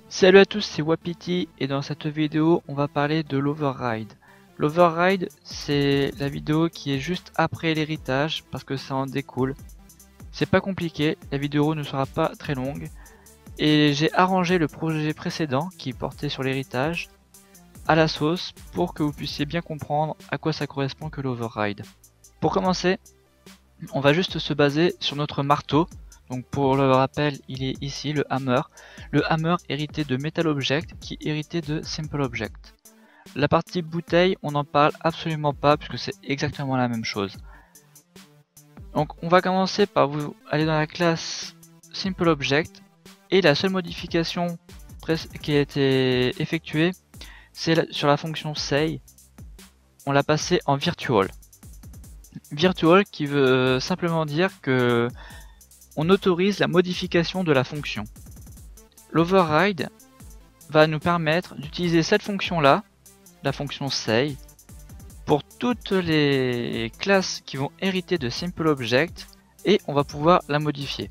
Salut à tous, c'est Wapiti et dans cette vidéo on va parler de l'override. L'override c'est la vidéo qui est juste après l'héritage parce que ça en découle. C'est pas compliqué, la vidéo ne sera pas très longue et j'ai arrangé le projet précédent qui portait sur l'héritage à la sauce pour que vous puissiez bien comprendre à quoi ça correspond que l'override. Pour commencer, on va juste se baser sur notre marteau. Donc pour le rappel, il est ici le hammer. Le hammer hérité de Metal Object qui hérité de Simple Object. La partie bouteille, on n'en parle absolument pas puisque c'est exactement la même chose. Donc on va commencer par vous aller dans la classe Simple Object et la seule modification qui a été effectuée, c'est sur la fonction say. On l'a passé en virtual. Virtual qui veut simplement dire que on autorise la modification de la fonction. L'override va nous permettre d'utiliser cette fonction là, la fonction say, pour toutes les classes qui vont hériter de Simple Object et on va pouvoir la modifier.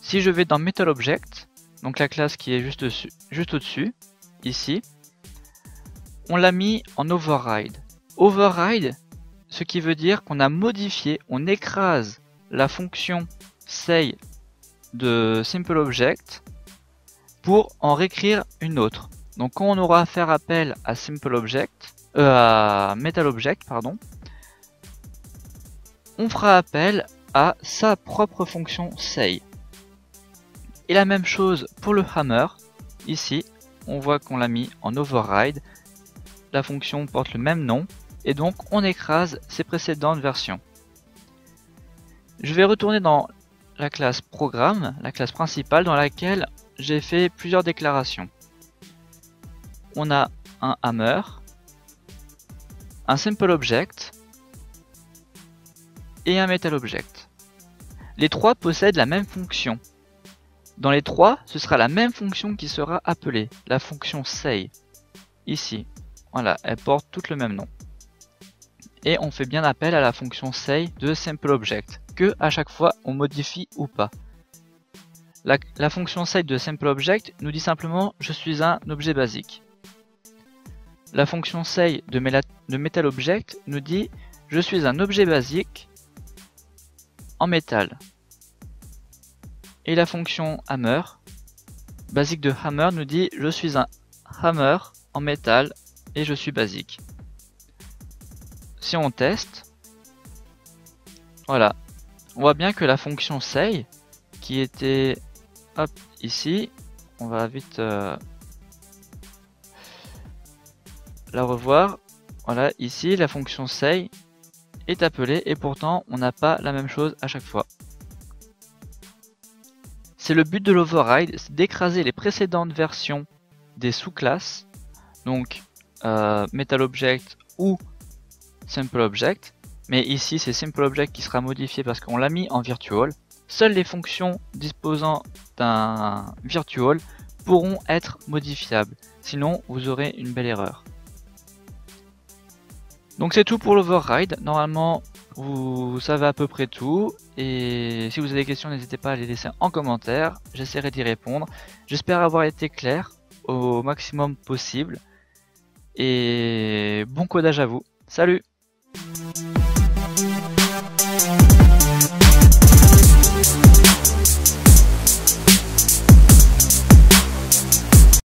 Si je vais dans Metal Object, donc la classe qui est juste au-dessus, ici, on l'a mis en override. Override, ce qui veut dire qu'on a modifié, on écrase la fonction say de Simple Object pour en réécrire une autre. Donc quand on aura à faire appel à à Metal Object, pardon, on fera appel à sa propre fonction say. Et la même chose pour le hammer. Ici, on voit qu'on l'a mis en override. La fonction porte le même nom et donc on écrase ses précédentes versions. Je vais retourner dans la classe programme, la classe principale dans laquelle j'ai fait plusieurs déclarations. On a un hammer, un simple object et un metal object. Les trois possèdent la même fonction. Dans les trois, ce sera la même fonction qui sera appelée, la fonction say. Ici, voilà, elle porte toutes le même nom. Et on fait bien appel à la fonction say de simple object, que à chaque fois on modifie ou pas. La fonction say de simple object nous dit simplement je suis un objet basique. La fonction say de metal object nous dit je suis un objet basique en métal. Et la fonction hammer, basique de hammer, nous dit je suis un hammer en métal et je suis basique. Si on teste, voilà, on voit bien que la fonction say, qui était hop, ici, on va vite la revoir. Voilà, ici la fonction say est appelée et pourtant on n'a pas la même chose à chaque fois. C'est le but de l'override, c'est d'écraser les précédentes versions des sous-classes, donc Metal Object ou Simple Object, mais ici c'est Simple Object qui sera modifié parce qu'on l'a mis en virtual. Seules les fonctions disposant d'un virtual pourront être modifiables, sinon vous aurez une belle erreur. Donc c'est tout pour l'override. Normalement vous savez à peu près tout et si vous avez des questions n'hésitez pas à les laisser en commentaire, j'essaierai d'y répondre. J'espère avoir été clair au maximum possible et bon codage à vous. Salut!